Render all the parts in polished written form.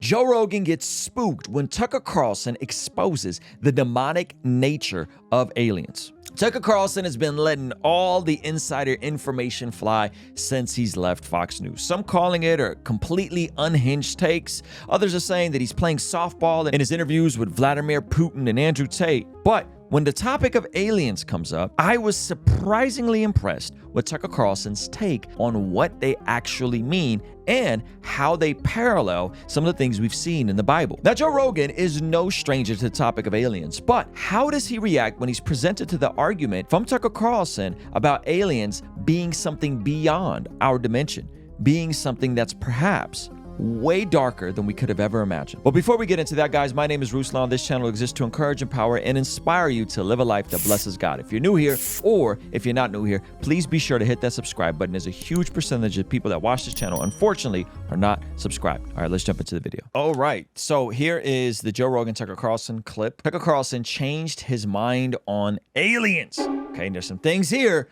Joe Rogan gets spooked when Tucker Carlson exposes the demonic nature of aliens. Tucker Carlson has been letting all the insider information fly since he's left Fox News. Some calling it a completely unhinged takes. Others are saying that he's playing softball in his interviews with Vladimir Putin and Andrew Tate. But when the topic of aliens comes up, I was surprisingly impressed with Tucker Carlson's take on what they actually mean and how they parallel some of the things we've seen in the Bible. Now, Joe Rogan is no stranger to the topic of aliens, but how does he react when he's presented to the argument from Tucker Carlson about aliens being something beyond our dimension, being something that's perhaps way darker than we could have ever imagined? Well, before we get into that, guys, my name is Ruslan. This channel exists to encourage, empower, and inspire you to live a life that blesses God. If you're new here, or if you're not new here, please be sure to hit that subscribe button. There's a huge percentage of people that watch this channel, unfortunately, are not subscribed. All right, let's jump into the video. All right, so here is the Joe Rogan Tucker Carlson clip. Tucker Carlson changed his mind on aliens. Okay, and there's some things here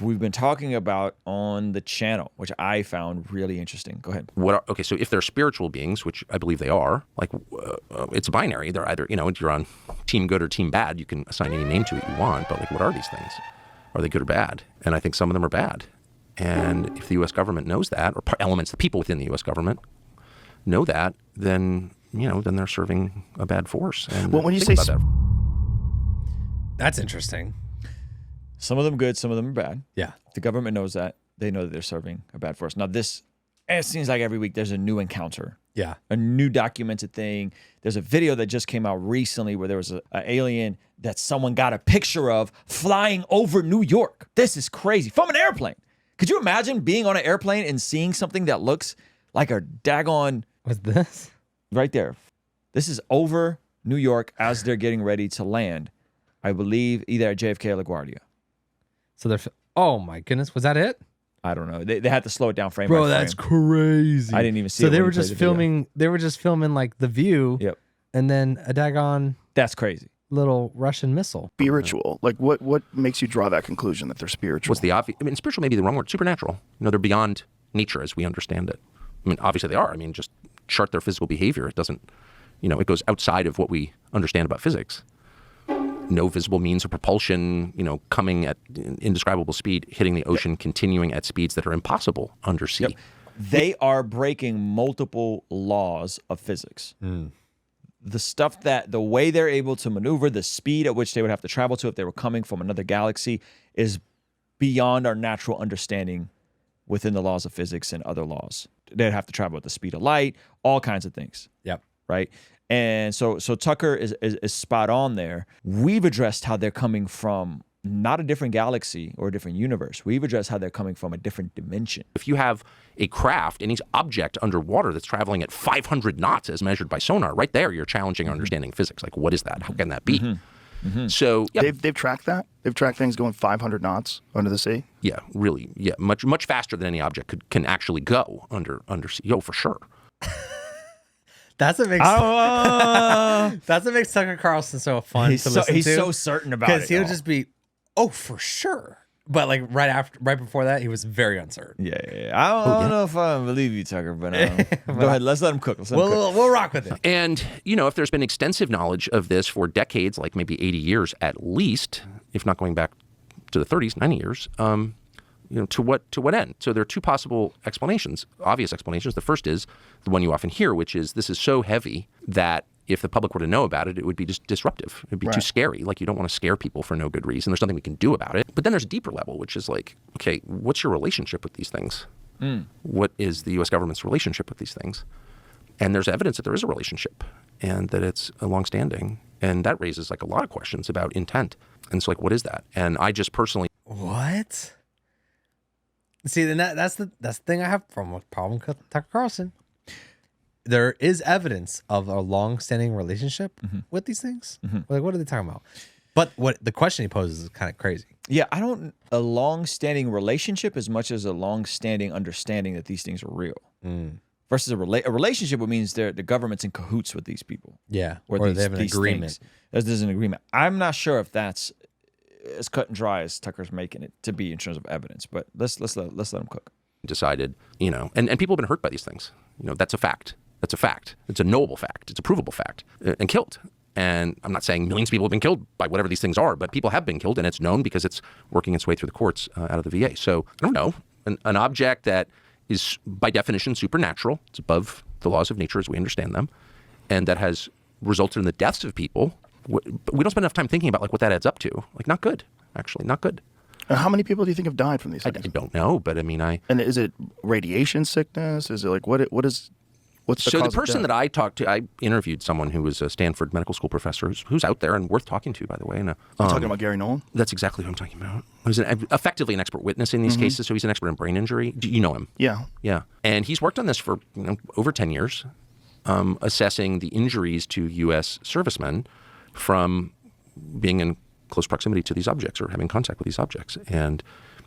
we've been talking about on the channel, which I found really interesting. Go ahead. Okay, so if they're spiritual beings, which I believe they are, like it's binary. They're either, you're on team good or team bad. You can assign any name to it you want, but like, what are these things? Are they good or bad? And I think some of them are bad. And if the U.S. government knows that, or elements, the people within the U.S. government know that, then, then they're serving a bad force. And well, when you say that's interesting. Some of them good, some of them are bad. Yeah. The government knows that. They know that they're serving a bad force. Now, it seems like every week there's a new encounter. Yeah. A new documented thing. There's a video that just came out recently where there was an alien that someone got a picture of flying over New York. This is crazy. From an airplane. Could you imagine being on an airplane and seeing something that looks like a daggone... What's this? Right there. This is over New York as they're getting ready to land. I believe either at JFK or LaGuardia. So they're, oh my goodness, was that it? I don't know. They had to slow it down frame by Bro, frame. that's crazy. I didn't even see it. So they when were he played just the video. filming, like the view. Yep. And then a daggone That's crazy. little Russian missile. spiritual, like what makes you draw that conclusion that they're spiritual? What's the obvious? I mean, spiritual may be the wrong word. Supernatural. They're beyond nature as we understand it. I mean, obviously they are. I mean, just chart their physical behavior. It doesn't, it goes outside of what we understand about physics. No visible means of propulsion, coming at indescribable speed, hitting the ocean, continuing at speeds that are impossible undersea. Yep. They are breaking multiple laws of physics. The stuff the way they're able to maneuver, the speed at which they would have to travel to if they were coming from another galaxy is beyond our natural understanding within the laws of physics and other laws. They'd have to travel at the speed of light, all kinds of things. Yep. Right? And so Tucker is spot on there. We've addressed how they're coming from not a different galaxy or a different universe. We've addressed how they're coming from a different dimension. If you have a craft, any object underwater that's traveling at 500 knots as measured by sonar, right there you're challenging our understanding of physics. Like, what is that? How can that be? So yeah, They've tracked that. They've tracked things going 500 knots under the sea. yeah, really, yeah, much faster than any object can actually go undersea. Yo, for sure. That's what makes that's what makes Tucker Carlson so fun to listen to. He's so certain about it. Because he'll just be, oh, for sure. But like right before that, he was very uncertain. Yeah. I don't know if I believe you, Tucker, but go ahead. Let's let him cook. We'll rock with it. And, if there's been extensive knowledge of this for decades, like maybe 80 years at least, if not going back to the 30s, 90 years, to what end? So there are two possible explanations, obvious explanations. The first is the one you often hear, which is this is so heavy that if the public were to know about it, it would be just disruptive. It'd be too scary. Like, you don't want to scare people for no good reason. There's nothing we can do about it. But then there's a deeper level, which is like, okay, what's your relationship with these things? What is the U.S. government's relationship with these things? And there's evidence that there is a relationship and that it's a longstanding. And that raises like a lot of questions about intent. And so like, what is that? And I just personally... What? See, then that's the thing I have a problem with Tucker Carlson. There is evidence of a long-standing relationship with these things. Like, what are they talking about? But what the question he poses is kind of crazy. Yeah, a long-standing relationship as much as a long-standing understanding that these things are real. Versus a relationship, which means the government's in cahoots with these people. Yeah, or they have an agreement. There's an agreement. I'm not sure if that's as cut and dry as Tucker's making it to be in terms of evidence, but let's let him cook. Decided, and people have been hurt by these things. That's a fact. That's a fact. It's a knowable fact. It's a provable fact. And killed. And I'm not saying millions of people have been killed by whatever these things are, but people have been killed, and it's known because it's working its way through the courts out of the VA. So I don't know. An object that is by definition supernatural, it's above the laws of nature as we understand them, and that has resulted in the deaths of people. But we don't spend enough time thinking about like what that adds up to. Like, not good, actually, not good. How many people do you think have died from these things? I don't know, but I mean, And is it radiation sickness? Is it like what's the So cause the person of death? that I talked to, I interviewed someone who was a Stanford medical school professor who's out there and worth talking to, by the way. And, You're talking about Gary Nolan? That's exactly who I'm talking about. He's effectively an expert witness in these cases, so he's an expert in brain injury. Do you know him? Yeah. Yeah. And he's worked on this for over 10 years, assessing the injuries to U.S. servicemen from being in close proximity to these objects or having contact with these objects. And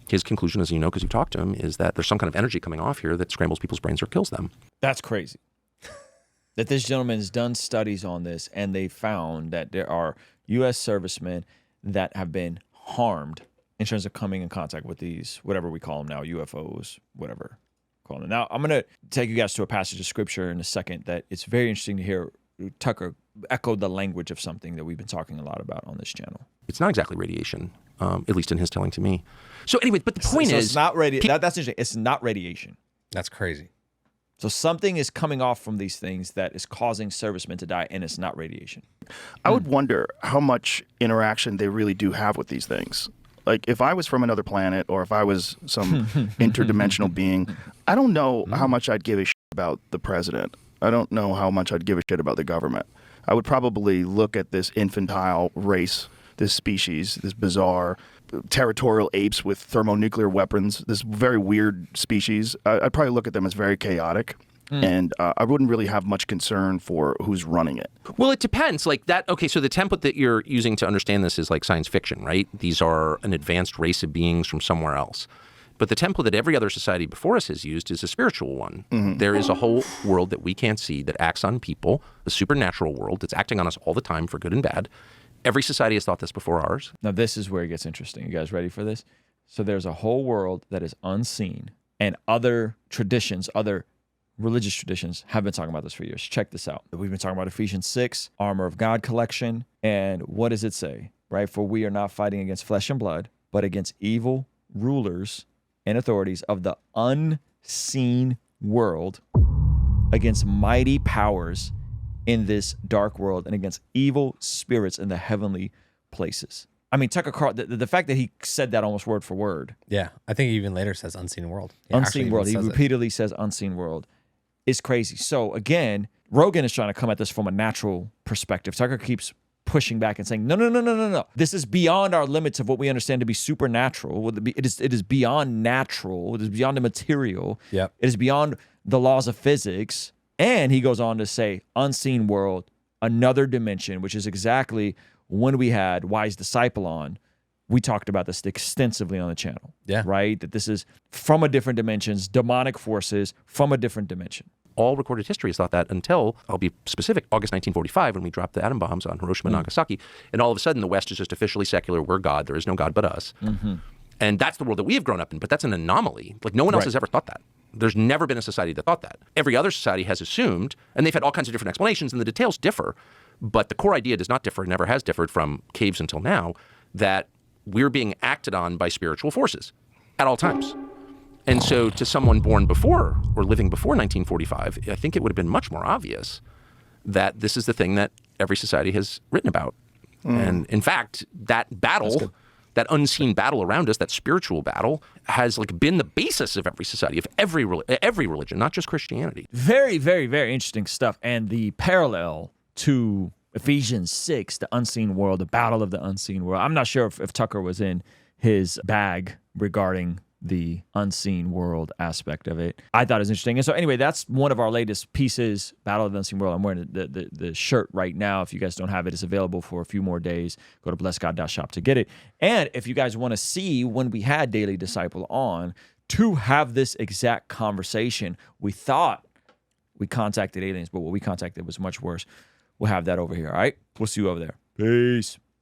his conclusion, as you know, because you've talked to him, is that there's some kind of energy coming off here that scrambles people's brains or kills them. That's crazy. That this gentleman has done studies on this, and they found that there are U.S. servicemen that have been harmed in terms of coming in contact with these, whatever we call them now, UFOs, whatever call them. Now, I'm going to take you guys to a passage of scripture in a second that it's very interesting to hear Tucker echo the language of something that we've been talking a lot about on this channel. It's not exactly radiation, at least in his telling to me. So anyway, but the point is... it's not that's interesting. It's not radiation. That's crazy. So something is coming off from these things that is causing servicemen to die, and it's not radiation. I would wonder how much interaction they really do have with these things. Like, if I was from another planet or if I was some interdimensional being, I don't know how much I'd give a shit about the president. I don't know how much I'd give a shit about the government. I would probably look at this infantile race, this species, this bizarre territorial apes with thermonuclear weapons, this very weird species. I'd probably look at them as very chaotic. And I wouldn't really have much concern for who's running it. Well, it depends. Like that. Okay, so the template that you're using to understand this is like science fiction, right? These are an advanced race of beings from somewhere else. But the template that every other society before us has used is a spiritual one. There is a whole world that we can't see that acts on people, a supernatural world that's acting on us all the time for good and bad. Every society has thought this before ours. Now, this is where it gets interesting. You guys ready for this? So there's a whole world that is unseen, and other traditions, other religious traditions have been talking about this for years. Check this out. We've been talking about Ephesians 6, armor of God collection. And what does it say? Right? For we are not fighting against flesh and blood, but against evil rulers and authorities of the unseen world, against mighty powers in this dark world, and against evil spirits in the heavenly places. I mean, Tucker Carlson, the fact that he said that almost word for word. Yeah, I think he even later says unseen world. He Unseen world. He repeatedly says unseen world. Is crazy. So again, Rogan is trying to come at this from a natural perspective. Tucker keeps pushing back and saying, no. This is beyond our limits of what we understand to be supernatural. It is beyond natural. It is beyond the material. Yep. It is beyond the laws of physics. And he goes on to say, unseen world, another dimension, which is exactly when we had Wise Disciple on. We talked about this extensively on the channel. Yeah. Right? That this is from a different dimensions, demonic forces from a different dimension. All recorded history has thought that until, I'll be specific, August 1945, when we dropped the atom bombs on Hiroshima and Nagasaki. And all of a sudden, the West is just officially secular. We're God. There is no God but us. And that's the world that we have grown up in. But that's an anomaly. Like, no one else has ever thought that. There's never been a society that thought that. Every other society has assumed, and they've had all kinds of different explanations, and the details differ. But the core idea does not differ, never has differed from caves until now, that we're being acted on by spiritual forces at all times. And so to someone born before or living before 1945, I think it would have been much more obvious that this is the thing that every society has written about. And in fact, that battle, that unseen battle around us, that spiritual battle, has like been the basis of every society, of every religion, not just Christianity. Very, very, very interesting stuff. And the parallel to Ephesians 6, the unseen world, the battle of the unseen world. I'm not sure if Tucker was in his bag regarding the unseen world aspect of it. I thought it was interesting. And so anyway, that's one of our latest pieces, Battle of the Unseen World. I'm wearing the shirt right now. If you guys don't have it, it's available for a few more days. Go to blessgod.shop to get it. And if you guys want to see when we had Daily Disciple on to have this exact conversation, we thought we contacted aliens, but what we contacted was much worse. We'll have that over here, all right? We'll see you over there. Peace.